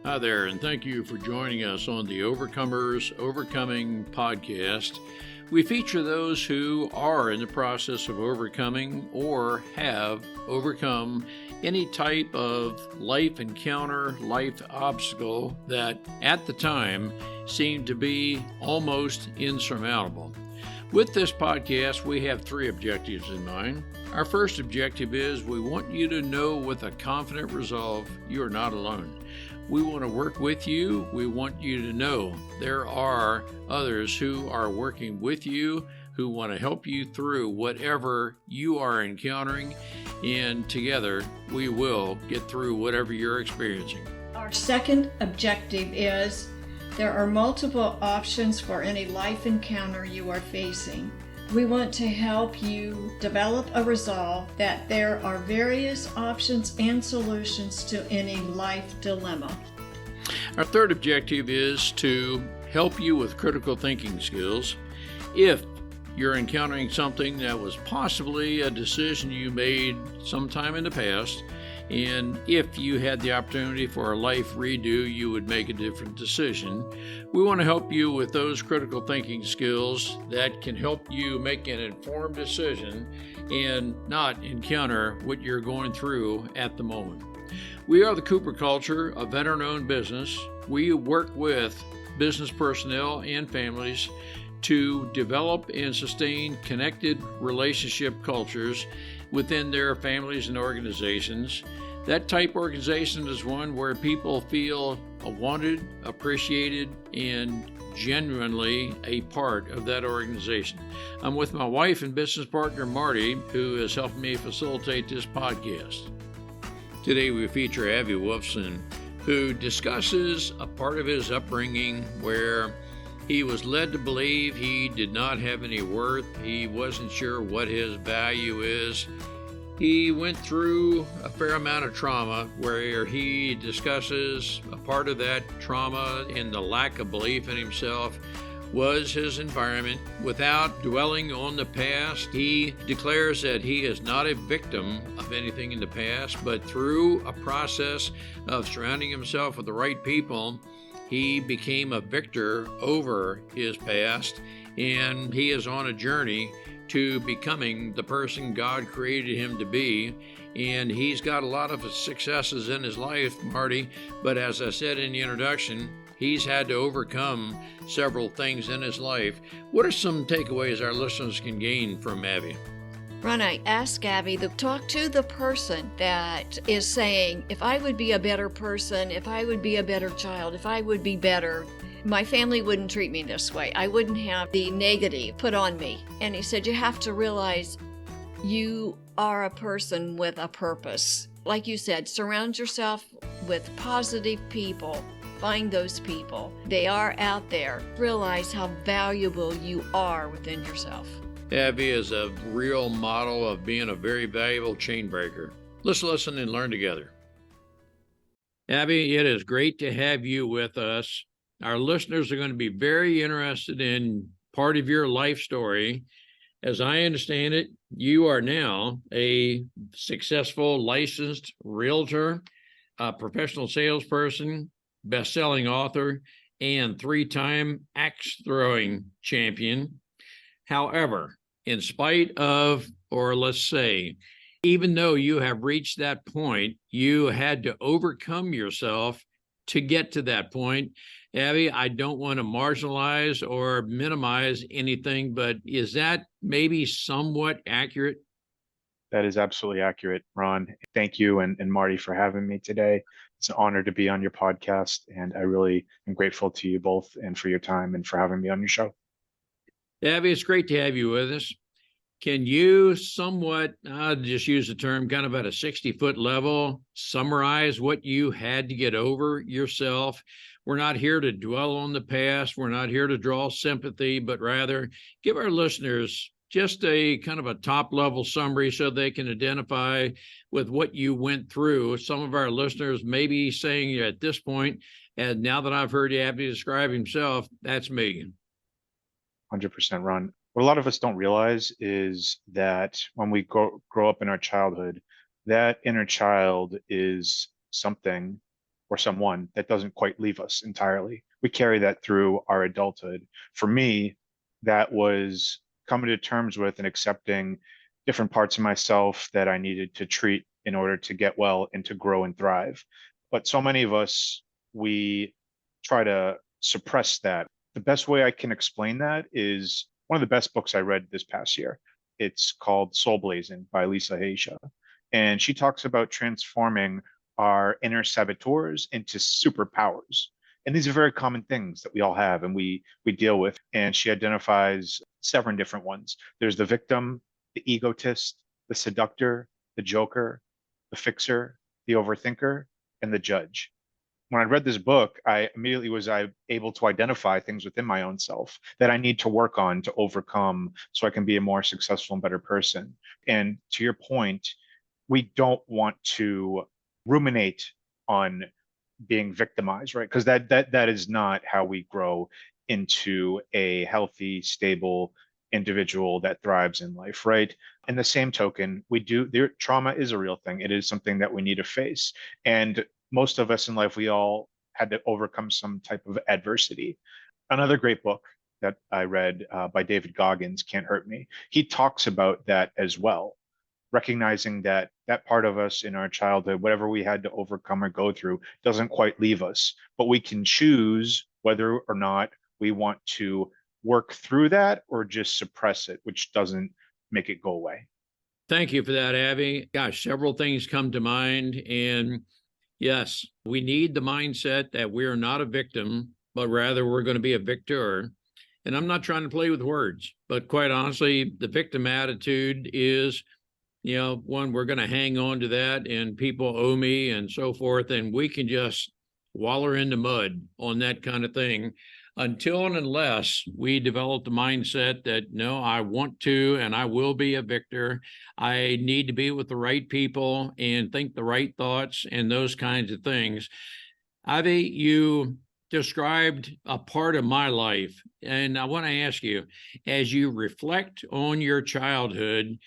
Hi there, and thank you for joining us on the Overcomers Overcoming podcast. We feature those who are in the process of overcoming or have overcome any type of life encounter, life obstacle that at the time seemed to be almost insurmountable. With this podcast, we have three objectives in mind. Our first objective is we want you to know with a confident resolve you are not alone. We want to work with you. We want you to know there are others who are working with you, who want to help you through whatever you are encountering, and together we will get through whatever you're experiencing. Our second objective is there are multiple options for any life encounter you are facing. We want to help you develop a resolve that there are various options and solutions to any life dilemma. Our third objective is to help you with critical thinking skills. If you're encountering something that was possibly a decision you made sometime in the past, and if you had the opportunity for a life redo, you would make a different decision. We want to help you with those critical thinking skills that can help you make an informed decision and not encounter what you're going through at the moment. We are the Cooper Culture, a veteran-owned business. We work with business personnel and families to develop and sustain connected relationship cultures within their families and organizations. That type organization is one where people feel wanted, appreciated, and genuinely a part of that organization. I'm with my wife and business partner, Marty, who has helped me facilitate this podcast. Today we feature Avi Wolfson, who discusses a part of his upbringing where he was led to believe he did not have any worth. He wasn't sure what his value is. He went through a fair amount of trauma where he discusses a part of that trauma and the lack of belief in himself was his environment. Without dwelling on the past, he declares that he is not a victim of anything in the past, but through a process of surrounding himself with the right people, he became a victor over his past, and he is on a journey to becoming the person God created him to be. And he's got a lot of successes in his life, Marty, but as I said in the introduction, he's had to overcome several things in his life. What are some takeaways our listeners can gain from Abby? Ron, I ask Abby to talk to the person that is saying, if I would be a better person, if I would be a better child, if I would be better, my family wouldn't treat me this way. I wouldn't have the negative put on me. And he said, you have to realize you are a person with a purpose. Like you said, surround yourself with positive people. Find those people. They are out there. Realize how valuable you are within yourself. Abby is a real model of being a very valuable chain breaker. Let's listen and learn together. Abby, it is great to have you with us. Our listeners are going to be very interested in part of your life story. As I understand it, you are now a successful licensed realtor, a professional salesperson, best-selling author, and three-time axe throwing champion. However, in spite of, or let's say, even though you have reached that point, you had to overcome yourself to get to that point. Abby, I don't want to marginalize or minimize anything, but is that maybe somewhat accurate? That is absolutely accurate, Ron. Thank you and Marty for having me today. It's an honor to be on your podcast, and I really am grateful to you both and for your time and for having me on your show. Abby, it's great to have you with us. Can you somewhat, I'll just use the term, kind of at a 60-foot level, summarize what you had to get over yourself? We're not here to dwell on the past. We're not here to draw sympathy, but rather give our listeners just a kind of a top-level summary so they can identify with what you went through. Some of our listeners may be saying at this point, and now that I've heard Abby describe himself, that's me. 100%, Ron. What a lot of us don't realize is that when we grow up in our childhood, that inner child is something or someone that doesn't quite leave us entirely. We carry that through our adulthood. For me, that was coming to terms with and accepting different parts of myself that I needed to treat in order to get well and to grow and thrive. But so many of us, we try to suppress that. The best way I can explain that is one of the best books I read this past year. It's called Soul Blazing by Lisa Haisha. And she talks about transforming our inner saboteurs into superpowers. And these are very common things that we all have and we deal with. And she identifies 7 different ones. There's the victim, the egotist, the seductor, the joker, the fixer, the overthinker, and the judge. When I read this book, I immediately was able to identify things within my own self that I need to work on to overcome so I can be a more successful and better person. And to your point, we don't want to ruminate on being victimized, right? Because that is not how we grow into a healthy, stable individual that thrives in life, right? In the same token, trauma is a real thing. It is something that we need to face. And most of us in life, we all had to overcome some type of adversity. Another great book that I read by David Goggins, Can't Hurt Me, he talks about that as well, recognizing that that part of us in our childhood, whatever we had to overcome or go through, doesn't quite leave us, but we can choose whether or not we want to work through that or just suppress it, which doesn't make it go away. Thank you for that, Abby. Gosh, several things come to mind. And yes, we need the mindset that we are not a victim, but rather we're going to be a victor. And I'm not trying to play with words, but quite honestly, the victim attitude is, one, we're going to hang on to that and people owe me and so forth. And we can just waller in the mud on that kind of thing until and unless we develop the mindset that, no, I want to and I will be a victor. I need to be with the right people and think the right thoughts and those kinds of things. Ivy, you described a part of my life, and I want to ask you, as you reflect on your childhood,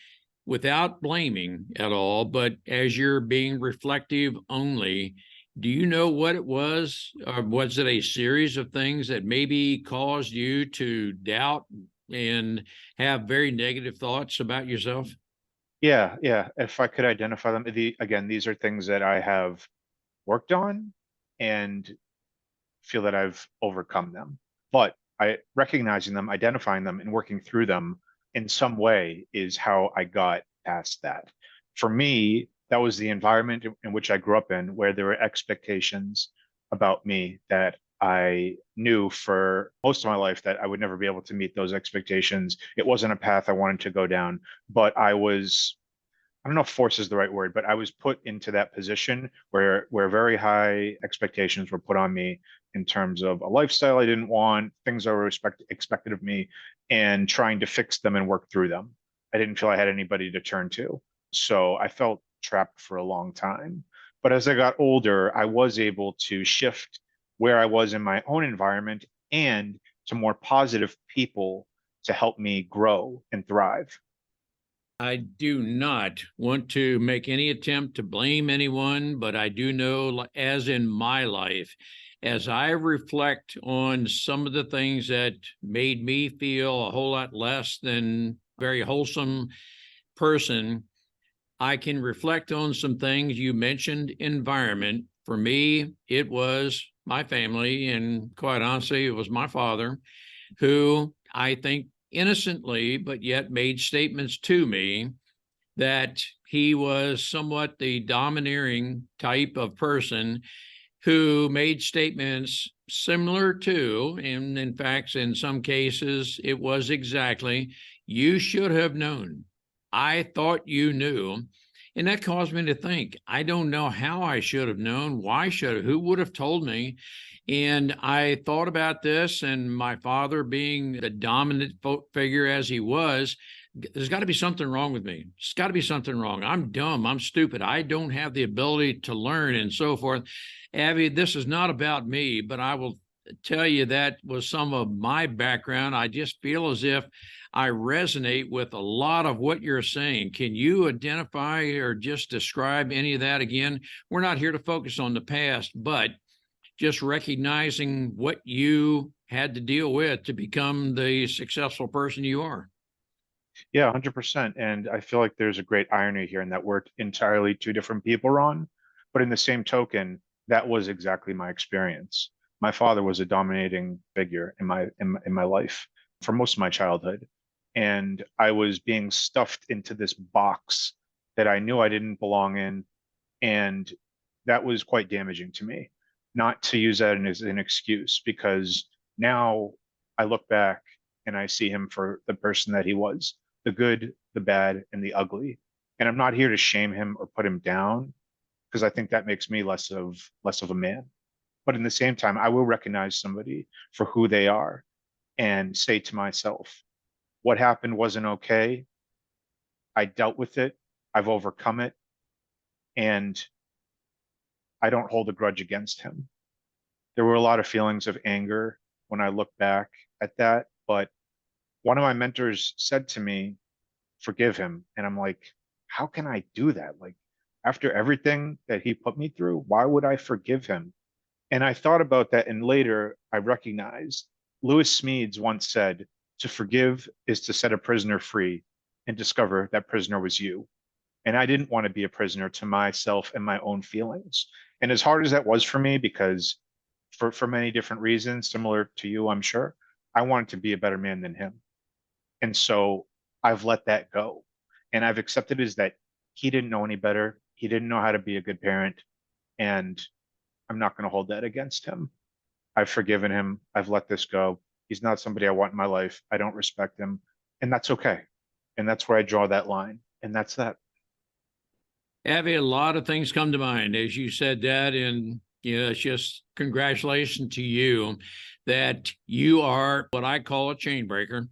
without blaming at all, but as you're being reflective only, do you know what it was? Or was it a series of things that maybe caused you to doubt and have very negative thoughts about yourself? Yeah. If I could identify them, these are things that I have worked on and feel that I've overcome them. But recognizing them, identifying them, and working through them in some way is how I got past that. For me, that was the environment in which I grew up in, where there were expectations about me that I knew for most of my life that I would never be able to meet those expectations. It wasn't a path I wanted to go down, but I don't know if force is the right word, but I was put into that position where very high expectations were put on me in terms of a lifestyle I didn't want, things that were expected of me, and trying to fix them and work through them. I didn't feel I had anybody to turn to. So I felt trapped for a long time. But as I got older, I was able to shift where I was in my own environment and to more positive people to help me grow and thrive. I do not want to make any attempt to blame anyone, but I do know, as in my life, as I reflect on some of the things that made me feel a whole lot less than a very wholesome person, I can reflect on some things. You mentioned environment. For me, it was my family, and quite honestly, it was my father, who I think innocently, but yet made statements to me that he was somewhat the domineering type of person who made statements similar to, and in fact, in some cases, it was exactly, you should have known. I thought you knew. And that caused me to think, I don't know how I should have known. Who would have told me? And I thought about this, and my father being the dominant figure as he was, there's got to be something wrong with me. There's got to be something wrong. I'm dumb. I'm stupid. I don't have the ability to learn and so forth. Abby, this is not about me, but I will tell you that was some of my background. I just feel as if I resonate with a lot of what you're saying. Can you identify or just describe any of that again? We're not here to focus on the past, but just recognizing what you had to deal with to become the successful person you are. Yeah, 100%. And I feel like there's a great irony here in that we're entirely two different people, Ron. But in the same token, that was exactly my experience. My father was a dominating figure in my life for most of my childhood. And I was being stuffed into this box that I knew I didn't belong in. And that was quite damaging to me. Not to use that as an excuse, because now I look back and I see him for the person that he was, the good, the bad, and the ugly. And I'm not here to shame him or put him down, because I think that makes me less of a man. But in the same time, I will recognize somebody for who they are and say to myself, what happened wasn't okay. I dealt with it. I've overcome it. And I don't hold a grudge against him. There were a lot of feelings of anger when I look back at that. But one of my mentors said to me, forgive him. And I'm like, how can I do that? Like, after everything that he put me through, why would I forgive him? And I thought about that. And later I recognized Lewis Smedes once said, to forgive is to set a prisoner free and discover that prisoner was you. And I didn't want to be a prisoner to myself and my own feelings. And as hard as that was for me, because for many different reasons, similar to you, I'm sure, I wanted to be a better man than him. And so I've let that go. And I've accepted as that he didn't know any better. He didn't know how to be a good parent. And I'm not going to hold that against him. I've forgiven him. I've let this go. He's not somebody I want in my life. I don't respect him. And that's okay. And that's where I draw that line. And that's that. Abby, a lot of things come to mind as you said that, and it's just congratulations to you that you are what I call a chain breaker.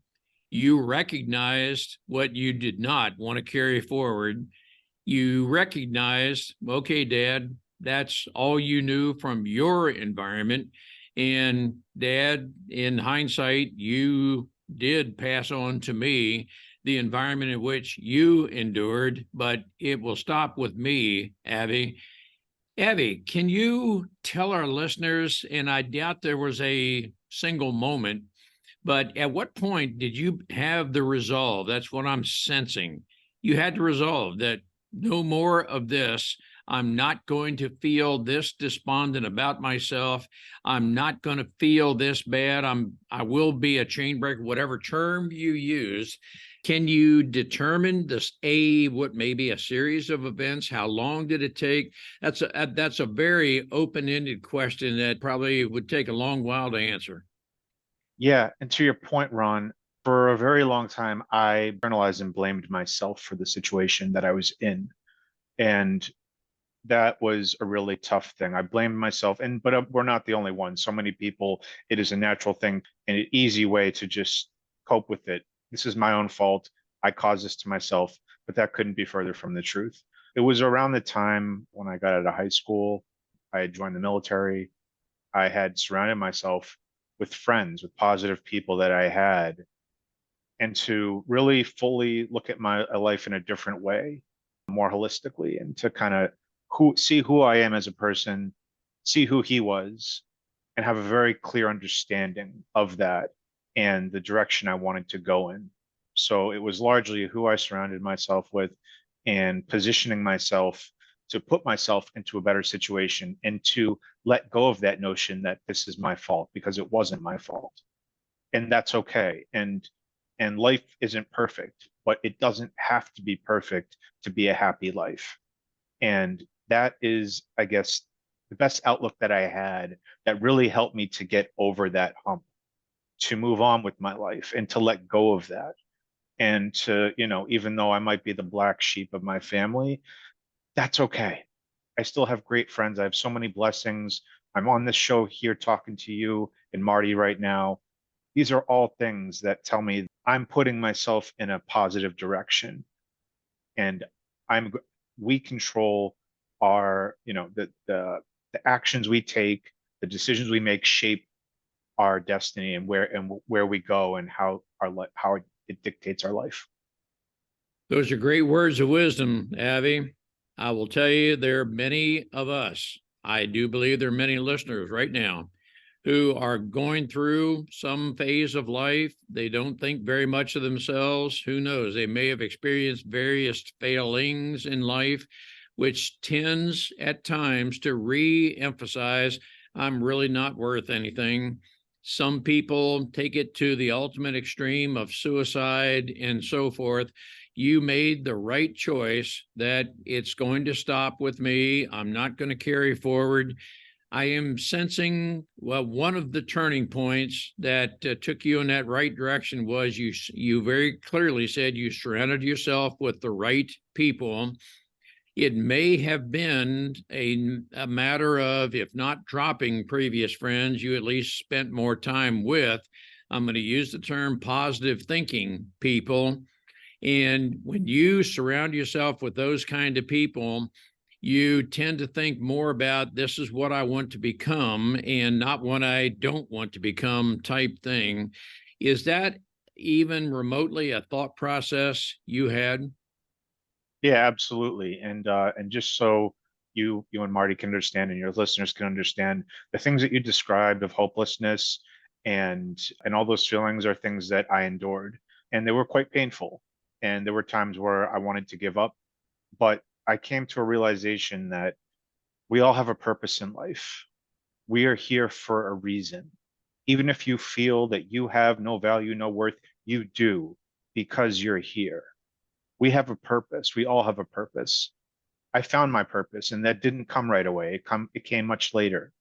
You recognized what you did not want to carry forward. You recognized, okay, Dad, that's all you knew from your environment. And Dad, in hindsight, you did pass on to me the environment in which you endured, but it will stop with me, Abby. Abby, can you tell our listeners, and I doubt there was a single moment, but at what point did you have the resolve? That's what I'm sensing. You had to resolve that no more of this. I'm not going to feel this despondent about myself. I'm not going to feel this bad. I will be a chain breaker, whatever term you use. Can you determine this what may be a series of events? How long did it take? That's a very open-ended question that probably would take a long while to answer. Yeah. And to your point, Ron, for a very long time, I internalized and blamed myself for the situation that I was in. And that was a really tough thing. I blamed myself, but we're not the only ones. So many people, it is a natural thing and an easy way to just cope with it. This is my own fault. I caused this to myself, but that couldn't be further from the truth. It was around the time when I got out of high school. I had joined the military. I had surrounded myself with friends, with positive people that I had, and to really fully look at my life in a different way, more holistically, and to kind of see who I am as a person, see who he was, and have a very clear understanding of that and the direction I wanted to go in. So it was largely who I surrounded myself with and positioning myself to put myself into a better situation and to let go of that notion that this is my fault, because it wasn't my fault. And that's okay. And life isn't perfect, but it doesn't have to be perfect to be a happy life. And that is, I guess, the best outlook that I had that really helped me to get over that hump, to move on with my life and to let go of that. And to, even though I might be the black sheep of my family, that's okay. I still have great friends. I have so many blessings. I'm on this show here talking to you and Marty right now. These are all things that tell me I'm putting myself in a positive direction. And we control our, the actions we take, the decisions we make shape our destiny and where we go and how it dictates our life. Those are great words of wisdom, Abby. I will tell you, there are many of us, I do believe there are many listeners right now who are going through some phase of life. They don't think very much of themselves. Who knows? They may have experienced various failings in life, which tends at times to re-emphasize, I'm really not worth anything. Some people take it to the ultimate extreme of suicide and so forth. You made the right choice that it's going to stop with me. I'm not going to carry forward. I am sensing, well, one of the turning points that took you in that right direction was you very clearly said you surrounded yourself with the right people. It may have been a matter of, if not dropping previous friends, you at least spent more time with, I'm going to use the term positive thinking people. And when you surround yourself with those kind of people, you tend to think more about, this is what I want to become and not what I don't want to become type thing. Is that even remotely a thought process you had? Yeah, absolutely. And just so you and Marty can understand and your listeners can understand, the things that you described of hopelessness and all those feelings are things that I endured, and they were quite painful. And there were times where I wanted to give up, but I came to a realization that we all have a purpose in life. We are here for a reason. Even if you feel that you have no value, no worth, you do, because you're here. We have a purpose. We all have a purpose. I found my purpose, and that didn't come right away. It came much later,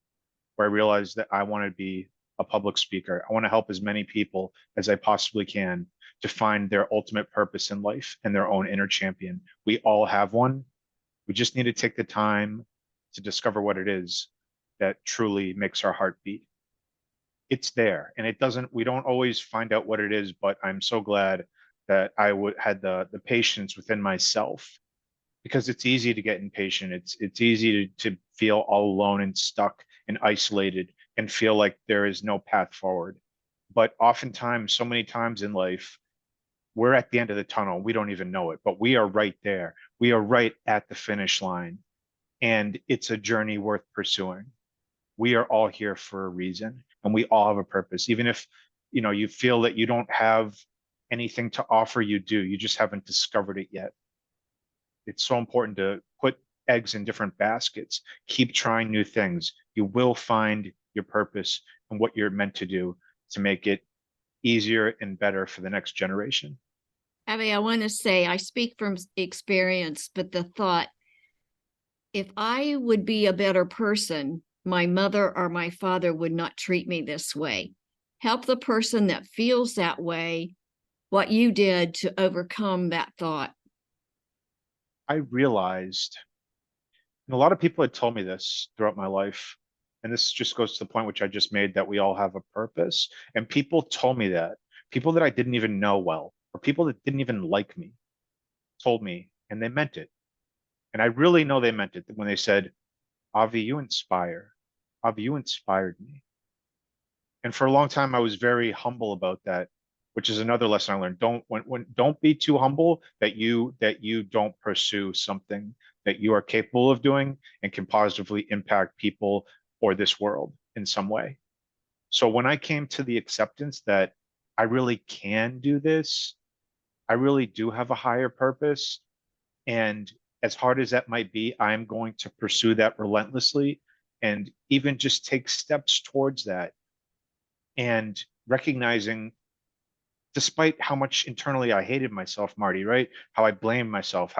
where I realized that I want to be a public speaker. I want to help as many people as I possibly can to find their ultimate purpose in life and their own inner champion. We all have one. We just need to take the time to discover what it is that truly makes our heart beat. It's there, and it doesn't, we don't always find out what it is, but I'm so glad that had the patience within myself, because it's easy to get impatient. It's easy to feel all alone and stuck and isolated and feel like there is no path forward. But oftentimes, so many times in life, we're at the end of the tunnel. We don't even know it, but we are right there. We are right at the finish line, and it's a journey worth pursuing. We are all here for a reason, and we all have a purpose. Even if, you feel that you don't have anything to offer, you do. You just haven't discovered it yet. It's so important to put eggs in different baskets. Keep trying new things. You will find your purpose and what you're meant to do to make it easier and better for the next generation. Abby, I want to say I speak from experience, but the thought, if I would be a better person, my mother or my father would not treat me this way. Help the person that feels that way, what you did to overcome that thought. I realized, and a lot of people had told me this throughout my life, and this just goes to the point which I just made, that we all have a purpose. And people told me that, people that I didn't even know well, or people that didn't even like me, told me, and they meant it. And I really know they meant it when they said, Avi, you inspire. Avi, you inspired me. And for a long time, I was very humble about that, which is another lesson I learned. Don't be too humble that you don't pursue something that you are capable of doing and can positively impact people or this world in some way. So when I came to the acceptance that I really can do this, I really do have a higher purpose, and as hard as that might be, I'm going to pursue that relentlessly and even just take steps towards that, and recognizing, despite how much internally I hated myself, Marty, right? How I blamed myself,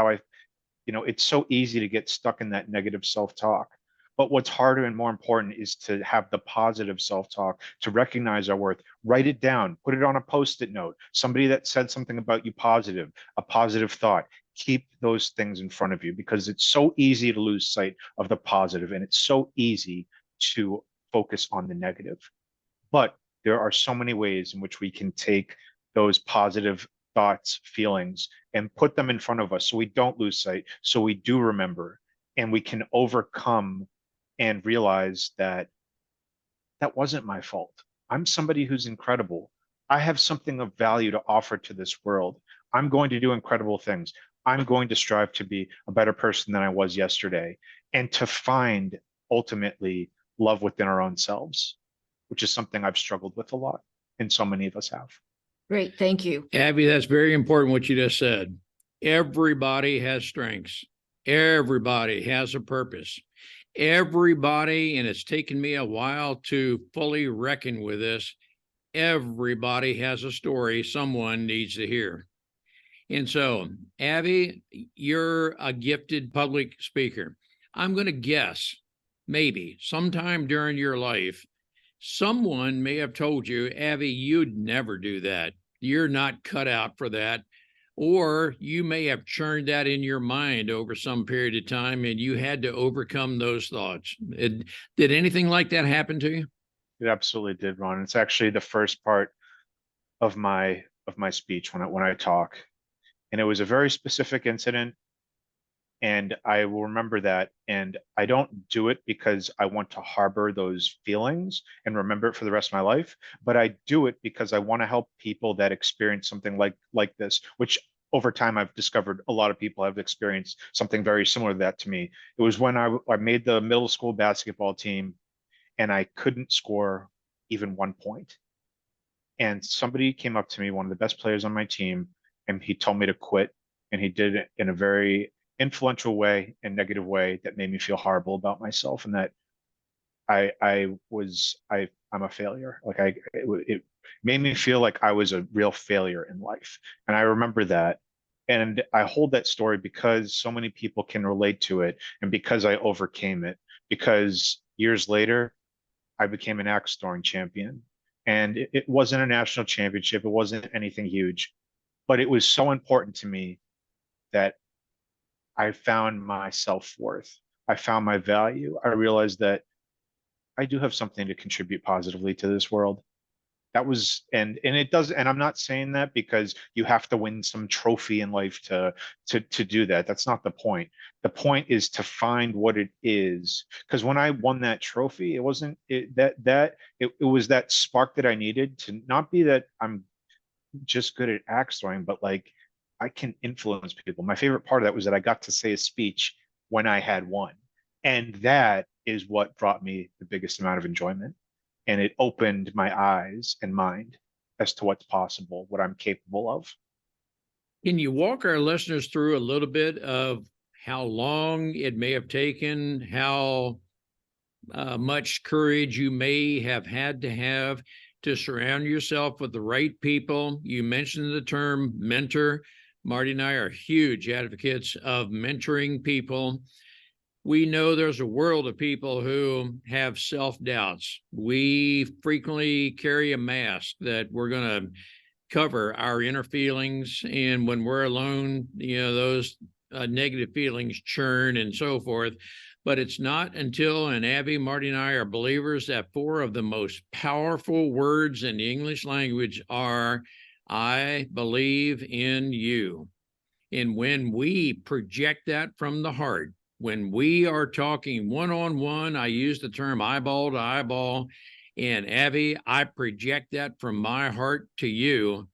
it's so easy to get stuck in that negative self-talk. But what's harder and more important is to have the positive self-talk, to recognize our worth, write it down, put it on a post-it note, somebody that said something about you positive, a positive thought. Keep those things in front of you, because it's so easy to lose sight of the positive, and it's so easy to focus on the negative. But there are so many ways in which we can take those positive thoughts, feelings, and put them in front of us so we don't lose sight, so we do remember, and we can overcome and realize that that wasn't my fault. I'm somebody who's incredible. I have something of value to offer to this world. I'm going to do incredible things. I'm going to strive to be a better person than I was yesterday and to find ultimately love within our own selves, which is something I've struggled with a lot, and so many of us have. Great. Thank you. Abby, that's very important what you just said. Everybody has strengths. Everybody has a purpose. Everybody, and it's taken me a while to fully reckon with this, everybody has a story someone needs to hear. And so, Abby, you're a gifted public speaker. I'm going to guess maybe sometime during your life, someone may have told you, Abby, you'd never do that. You're not cut out for that. Or you may have churned that in your mind over some period of time and you had to overcome those thoughts. Did anything like that happen to you? It absolutely did, Ron. It's actually the first part of my speech when I talk. And it was a very specific incident, and I will remember that. And I don't do it because I want to harbor those feelings and remember it for the rest of my life, but I do it because I want to help people that experience something like this, which over time I've discovered a lot of people have experienced something very similar to that to me. It was when I made the middle school basketball team and I couldn't score even 1 point. And somebody came up to me, one of the best players on my team, and he told me to quit. And he did it in a very influential way and negative way that made me feel horrible about myself and that I'm a failure. Like it made me feel like I was a real failure in life. And I remember that. And I hold that story because so many people can relate to it and because I overcame it. Because years later, I became an axe throwing champion. And it wasn't a national championship. It wasn't anything huge, but it was so important to me that I found my self-worth. I found my value. I realized that I do have something to contribute positively to this world. That was, and it does, and I'm not saying that because you have to win some trophy in life to do that. That's not the point. The point is to find what it is. Because when I won that trophy, it wasn't it was that spark that I needed to not be that I'm just good at axe throwing, but like I can influence people. My favorite part of that was that I got to say a speech when I had won. And that is what brought me the biggest amount of enjoyment. And it opened my eyes and mind as to what's possible, what I'm capable of. Can you walk our listeners through a little bit of how long it may have taken, how much courage you may have had to surround yourself with the right people? You mentioned the term mentor. Marty and I are huge advocates of mentoring people. We know there's a world of people who have self-doubts. We frequently carry a mask that we're going to cover our inner feelings. And when we're alone, those negative feelings churn and so forth. But it's not until, and Abby, Marty, and I are believers that 4 of the most powerful words in the English language are, I believe in you. And when we project that from the heart, when we are talking one-on-one, I use the term eyeball to eyeball, and Abby, I project that from my heart to you,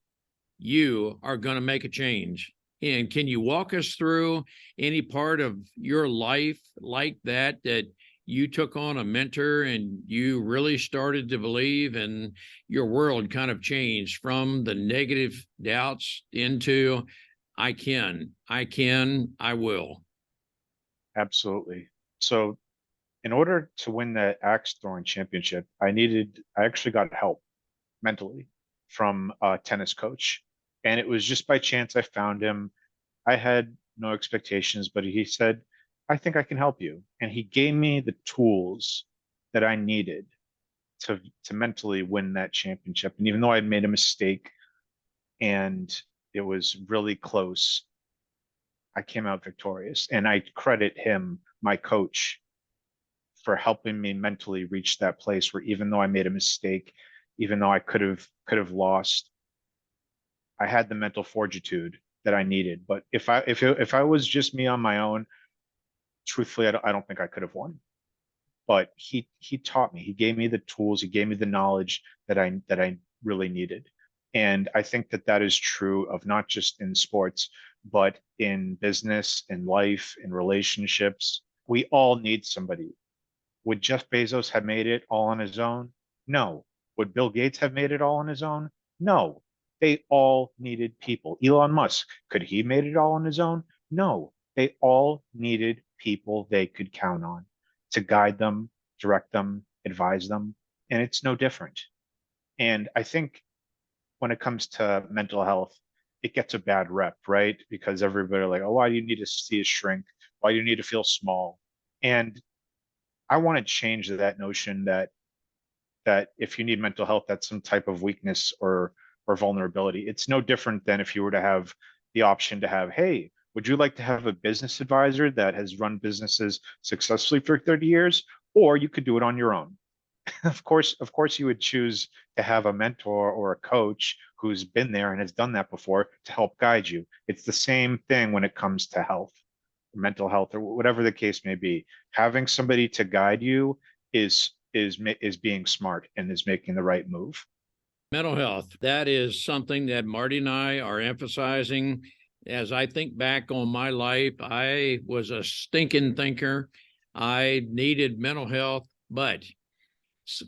you are going to make a change. And can you walk us through any part of your life like that you took on a mentor and you really started to believe and your world kind of changed from the negative doubts into I I will? Absolutely. So in order to win that axe throwing championship, I actually got help mentally from a tennis coach. And it was just by chance I found him. I had no expectations, but he said, I think I can help you. And he gave me the tools that I needed to mentally win that championship. And even though I made a mistake and it was really close, I came out victorious. And I credit him, my coach, for helping me mentally reach that place where even though I made a mistake, even though I could have lost, I had the mental fortitude that I needed. But if I was just me on my own, truthfully, I don't think I could have won. But he taught me. He gave me the tools. He gave me the knowledge that I really needed. And I think that that is true of not just in sports, but in business, in life, in relationships. We all need somebody. Would Jeff Bezos have made it all on his own? No. Would Bill Gates have made it all on his own? No. They all needed people. Elon Musk, could he made it all on his own? No. They all needed people they could count on to guide them, direct them, advise them. And it's no different. And I think when it comes to mental health, it gets a bad rep, right? Because everybody like, oh, why do you need to see a shrink? Why do you need to feel small? And I want to change that notion that if you need mental health, that's some type of weakness or vulnerability. It's no different than if you were to have the option to have, hey, would you like to have a business advisor that has run businesses successfully for 30 years? Or you could do it on your own. Of course, you would choose to have a mentor or a coach who's been there and has done that before to help guide you. It's the same thing when it comes to health, mental health, or whatever the case may be. Having somebody to guide you is being smart and is making the right move. Mental health, that is something that Marty and I are emphasizing. As I think back on my life, I was a stinking thinker. I needed mental health, but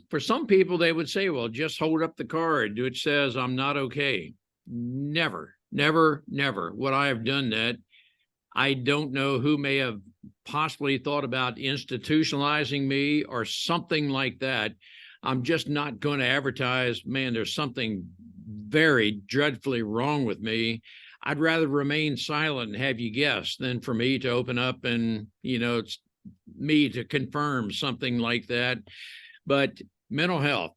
for some people, they would say, well, just hold up the card which says I'm not okay. Never, never, never would I have done that. I don't know who may have possibly thought about institutionalizing me or something like that. I'm just not going to advertise, man, there's something very dreadfully wrong with me. I'd rather remain silent and have you guess than for me to open up and, it's me to confirm something like that. But mental health,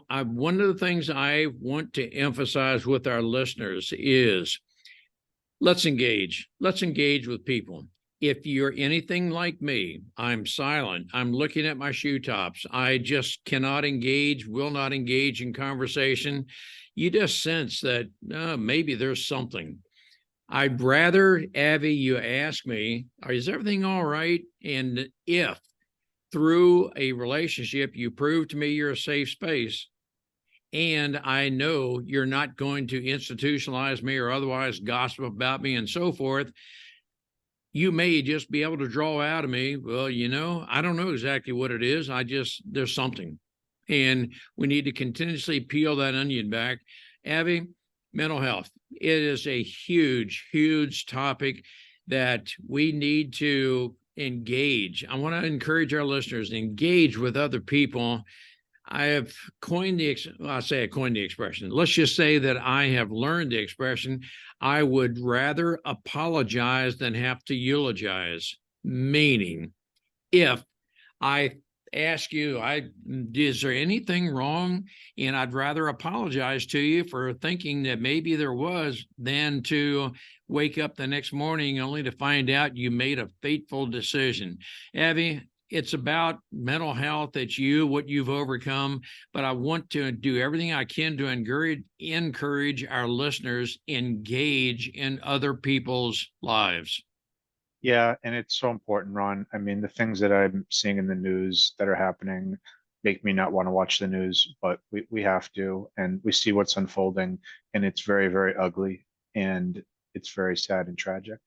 one of the things I want to emphasize with our listeners is let's engage. Let's engage with people. If you're anything like me, I'm silent. I'm looking at my shoe tops. I just cannot engage, will not engage in conversation. You just sense that maybe there's something. I'd rather, Abby, you ask me, is everything all right? And if through a relationship, you prove to me you're a safe space, and I know you're not going to institutionalize me or otherwise gossip about me and so forth, you may just be able to draw out of me, well, I don't know exactly what it is. There's something. And we need to continuously peel that onion back. Abby, mental health, it is a huge, huge topic that we need to engage. I want to encourage our listeners to engage with other people. I have coined I coined the expression. Let's just say that I have learned the expression. I would rather apologize than have to eulogize. Meaning, if I ask you, is there anything wrong? And I'd rather apologize to you for thinking that maybe there was than to wake up the next morning only to find out you made a fateful decision. Abby, it's about mental health. It's what you've overcome. But I want to do everything I can to encourage our listeners engage in other people's lives. Yeah, and it's so important, Ron. I mean, the things that I'm seeing in the news that are happening make me not want to watch the news, but we have to, and we see what's unfolding, and it's very, very ugly, and it's very sad and tragic.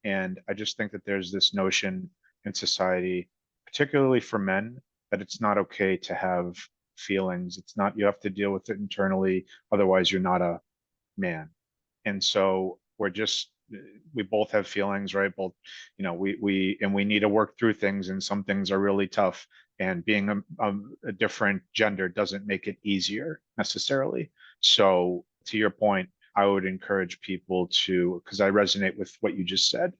And I just think that there's this notion in society, particularly for men, that it's not okay to have feelings. It's not, you have to deal with it internally, otherwise you're not a man. And so we both have feelings, right? Both, we need to work through things, and some things are really tough. And being a different gender doesn't make it easier necessarily. So to your point, I would encourage people to, because I resonate with what you just said,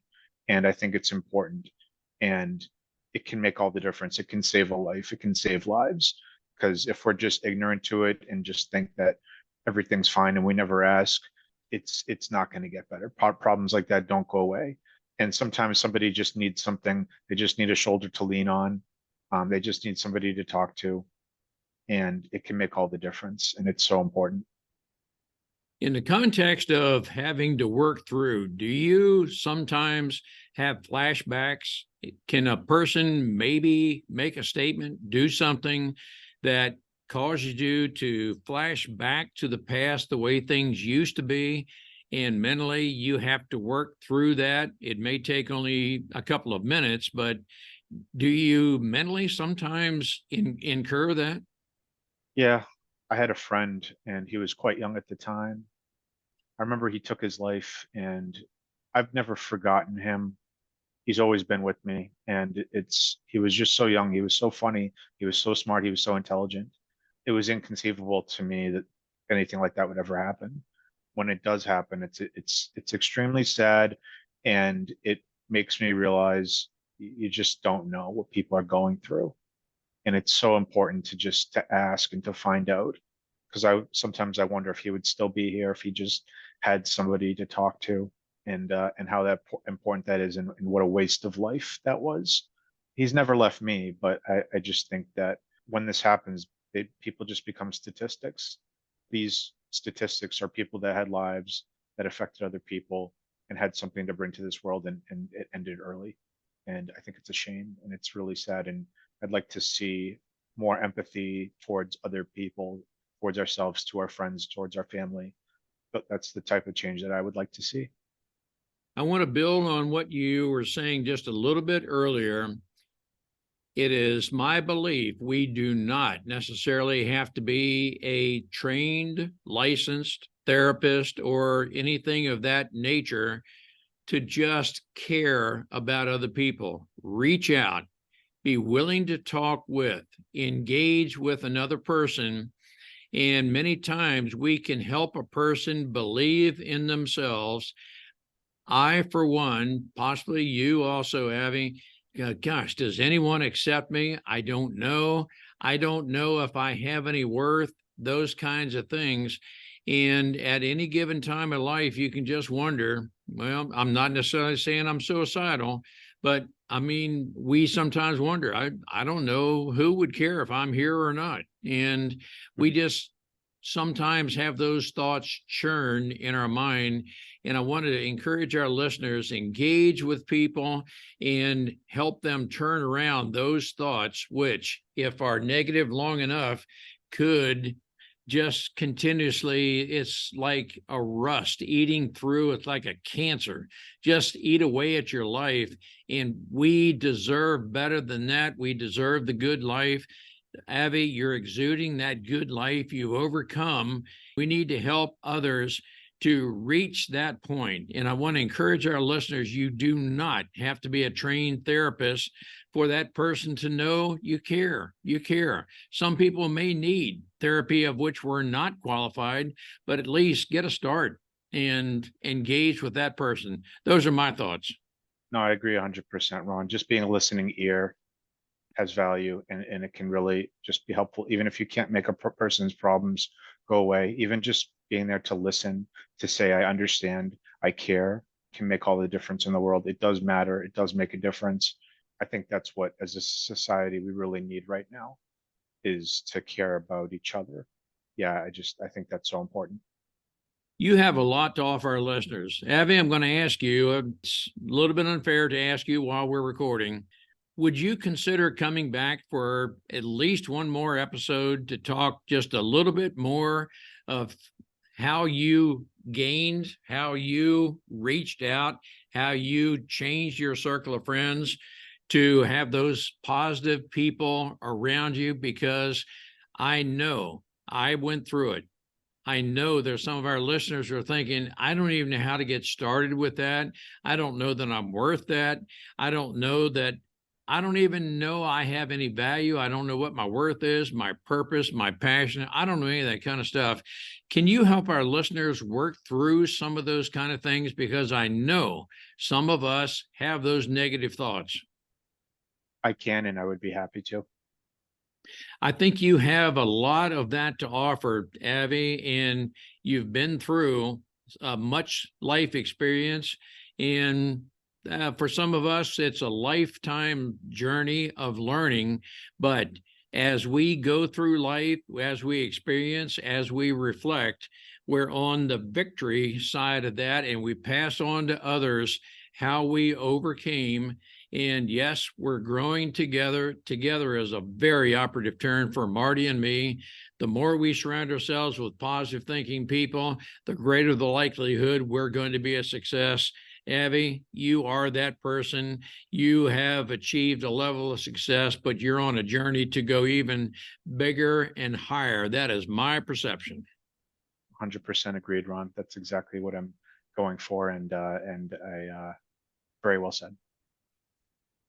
and I think it's important, and it can make all the difference. It can save a life. It can save lives. Because if we're just ignorant to it and just think that everything's fine and we never ask, it's not going to get better. Problems like that don't go away. And sometimes somebody just needs something. They just need a shoulder to lean on. They just need somebody to talk to, and it can make all the difference. And it's so important. In the context of having to work through, do you sometimes have flashbacks? Can a person maybe make a statement, do something that causes you to flash back to the past, the way things used to be, and mentally you have to work through that. It may take only a couple of minutes, but do you mentally sometimes incur that? Yeah, I had a friend and he was quite young at the time. I remember he took his life and I've never forgotten him. He's always been with me and he was just so young. He was so funny. He was so smart. He was so intelligent. It was inconceivable to me that anything like that would ever happen. When it does happen, it's extremely sad, and it makes me realize you just don't know what people are going through, and it's so important to just to ask and to find out. Because I sometimes I wonder if he would still be here if he just had somebody to talk to, and how important that is, and what a waste of life that was. He's never left me, but I just think that when this happens, people just become statistics. These statistics are people that had lives that affected other people and had something to bring to this world, and it ended early. And I think it's a shame and it's really sad. And I'd like to see more empathy towards other people, towards ourselves, to our friends, towards our family. But that's the type of change that I would like to see. I want to build on what you were saying just a little bit earlier. It is my belief we do not necessarily have to be a trained, licensed therapist or anything of that nature to just care about other people. Reach out, be willing to talk with, engage with another person. And many times we can help a person believe in themselves. I, for one, possibly you also, Abby, gosh, does anyone accept me? I don't know. I don't know if I have any worth, those kinds of things. And at any given time of life, you can just wonder, well, I'm not necessarily saying I'm suicidal, but I mean, we sometimes wonder, I don't know who would care if I'm here or not. And we just sometimes have those thoughts churn in our mind. And I wanted to encourage our listeners, engage with people and help them turn around those thoughts, which, if are negative long enough, could just continuously, it's like a rust eating through, it's like a cancer, just eat away at your life. And we deserve better than that. We deserve the good life. Abby, you're exuding that good life you've overcome. We need to help others to reach that point. And I want to encourage our listeners, you do not have to be a trained therapist for that person to know you care. You care. Some people may need therapy of which we're not qualified, but at least get a start and engage with that person. Those are my thoughts. No, I agree 100%, Ron. Just being a listening ear has value, and it can really just be helpful. Even if you can't make a person's problems go away, even just being there to listen, to say, I understand, I care, can make all the difference in the world. It does matter. It does make a difference. I think that's what, as a society, we really need right now, is to care about each other. Yeah, I think that's so important. You have a lot to offer our listeners. Abby, I'm going to ask you, it's a little bit unfair to ask you while we're recording. Would you consider coming back for at least one more episode to talk just a little bit more of how you gained, how you reached out, how you changed your circle of friends to have those positive people around you? Because I know I went through it. I know there's some of our listeners who are thinking, I don't even know how to get started with that. I don't know that I'm worth that. I don't know that. I don't even know I have any value. I don't know what my worth is, my purpose, my passion. I don't know any of that kind of stuff. Can you help our listeners work through some of those kind of things? Because I know some of us have those negative thoughts. I can, and I would be happy to. I think you have a lot of that to offer, Abby, and you've been through much life experience. And for some of us, it's a lifetime journey of learning. But as we go through life, as we experience, as we reflect, we're on the victory side of that, and we pass on to others how we overcame. And yes, we're growing together. Together is a very operative term for Marty and me. The more we surround ourselves with positive thinking people, the greater the likelihood we're going to be a success. Abby, you are that person. You have achieved a level of success, but you're on a journey to go even bigger and higher. That is my perception. 100% agreed, Ron. That's exactly what I'm going for, and very well said.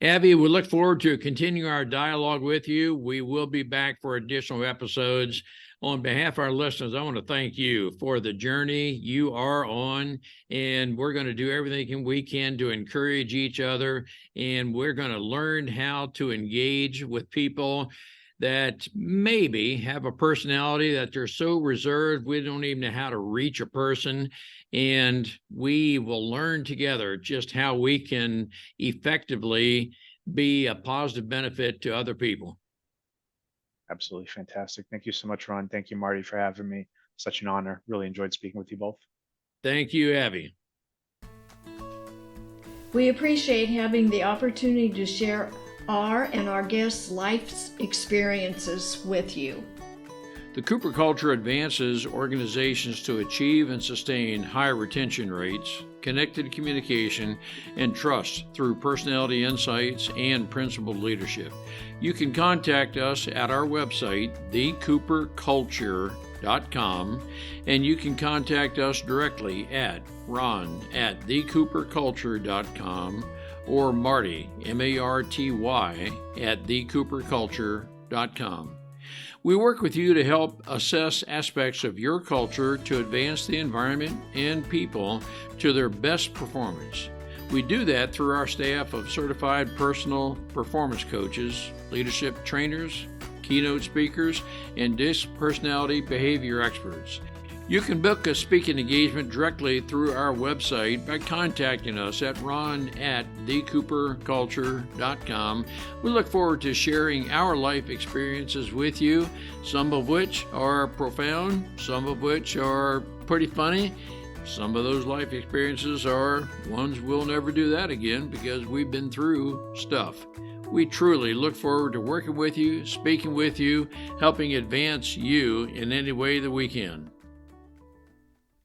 Abby, we look forward to continuing our dialogue with you. We will be back for additional episodes. On behalf of our listeners, I want to thank you for the journey you are on, and we're going to do everything we can to encourage each other, and we're going to learn how to engage with people that maybe have a personality that they're so reserved we don't even know how to reach a person. And we will learn together just how we can effectively be a positive benefit to other people. Absolutely fantastic. Thank you so much, Ron. Thank you, Marty, for having me. Such an honor. Really enjoyed speaking with you both. Thank you, Abby. We appreciate having the opportunity to share our and our guests' life's experiences with you. The Cooper culture advances organizations to achieve and sustain high retention rates, connected communication, and trust through personality insights and principled leadership. You can contact us at our website, thecooperculture.com, and you can contact us directly at ron@thecooperculture.com or Marty, M-A-R-T-Y, at thecooperculture.com. We work with you to help assess aspects of your culture to advance the environment and people to their best performance. We do that through our staff of certified personal performance coaches, leadership trainers, keynote speakers, and DISC personality behavior experts. You can book a speaking engagement directly through our website by contacting us at ron@thecooperculture.com. We look forward to sharing our life experiences with you, some of which are profound, some of which are pretty funny. Some of those life experiences are ones we'll never do that again because we've been through stuff. We truly look forward to working with you, speaking with you, helping advance you in any way that we can.